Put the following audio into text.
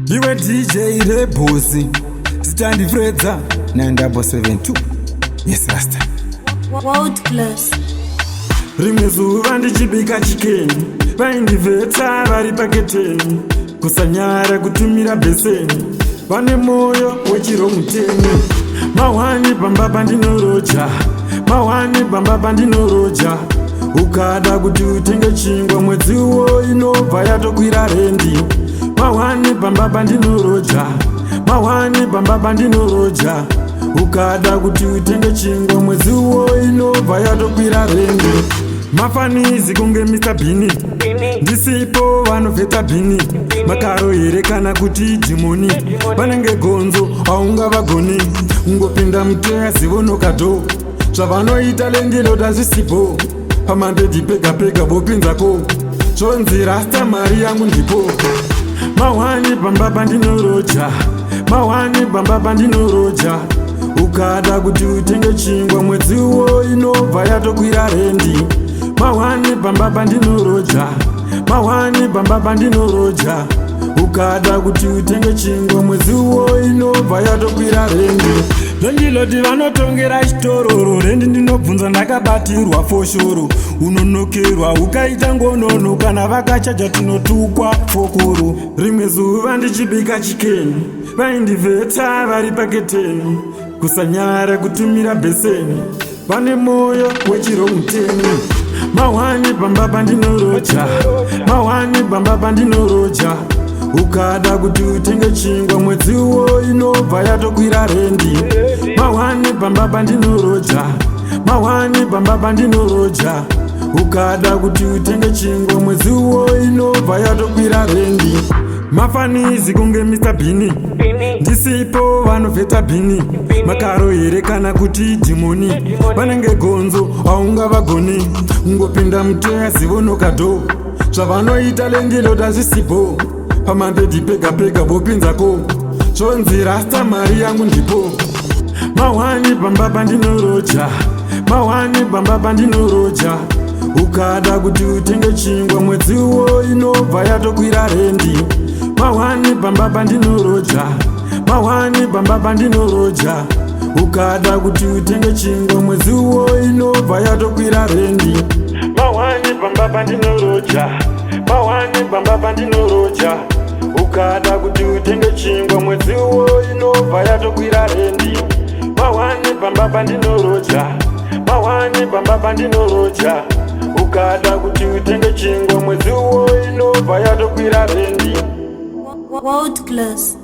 Iwe DJ Rebosi Standi Freza 972. Yes Rasta World Class. Rimwe zuva ndichibika chikeni vaindivhetsa vari paketeni kusanyara kutumira beseni vane moyo wechiromuteni mahwani pamba pandinoroja mahwani pamba pandinoroja ukada kuti utenge chingwa mwedzi uwo inobva yatokwira rendi mahwani pamba pandinoroja mahwani pamba pandinoroja ukada kuti utenge chingwa mwedzi uwo inobva yatokwira rendi mafanizi kunge Mr. Bini ndisipo vanovheta bhini makaro here kana kuti dhimoni vanenge gonzo aunga vagoni ungopinda muteya zivonokadho zvavanoita lengelota zvisipo pamandedhi pega pega vopinzako zvonzi rasta mari yangu ndipo mahwani pamba pandinoroja mahwani pamba pandinoroja ukada kuti utenge chingwa mwedzi uwo inobva yatokwira rendi mahwani pamba pandinoroja mahwani pamba pandinoroja ukada kuti utenge chingwa mwedzi uwo inobva yatokwira rendi ndondiloti vanotongera chitororo rendi ndinobvunza ndakabatirwa foshoro unonokerwa ukaita ngonono kana vakachaja tinotukwa fokuru rimwe zuva ndichibika chikeni vaindivhetsa vari paketeni kusanyara kutumira beseni vane moyo wechiromuteni mahwani pamba pandinoroja mahwani pamba pandinoroja ukada kuti utenge chingwa mwedzi uwo inobva yatokwira rendi mahwani pamba pandinoroja mahwani pamba pandinoroja ukada kuti utenge chingwa mwedzi uwo inobva yatokwira rendi mafanizi kunge Mr. Bini ndisipo vanovheta bhini makaro here kana kuti dhimoni vanenge gonzo aunga vagoni ungopinda muteya zivonokadho zvavanoita lengelota zvisipo pamandedhi pega pega vopinzako zvonzi rasta mari yangu ndipo mahwani pamba pandinoroja mahwani pamba pandinoroja ukada kuti utenge chingwa mwedzi uwo inobva yatokwira rendi mahwani pamba pandinoroja mahwani pamba pandinoroja ukada kuti utenge chingwa mwedzi uwo inobva yatokwira rendi mahwani pamba pandinoroja mahwani pamba pandinoroja ukada kuti utenge chingwa mwedzi uwo inobva yatokwira rendi mahwani pamba pandinoroja mahwani pamba pandinoroja ukada kuti utenge chingwa mwedzi uwo inobva yatokwira rendi World Class.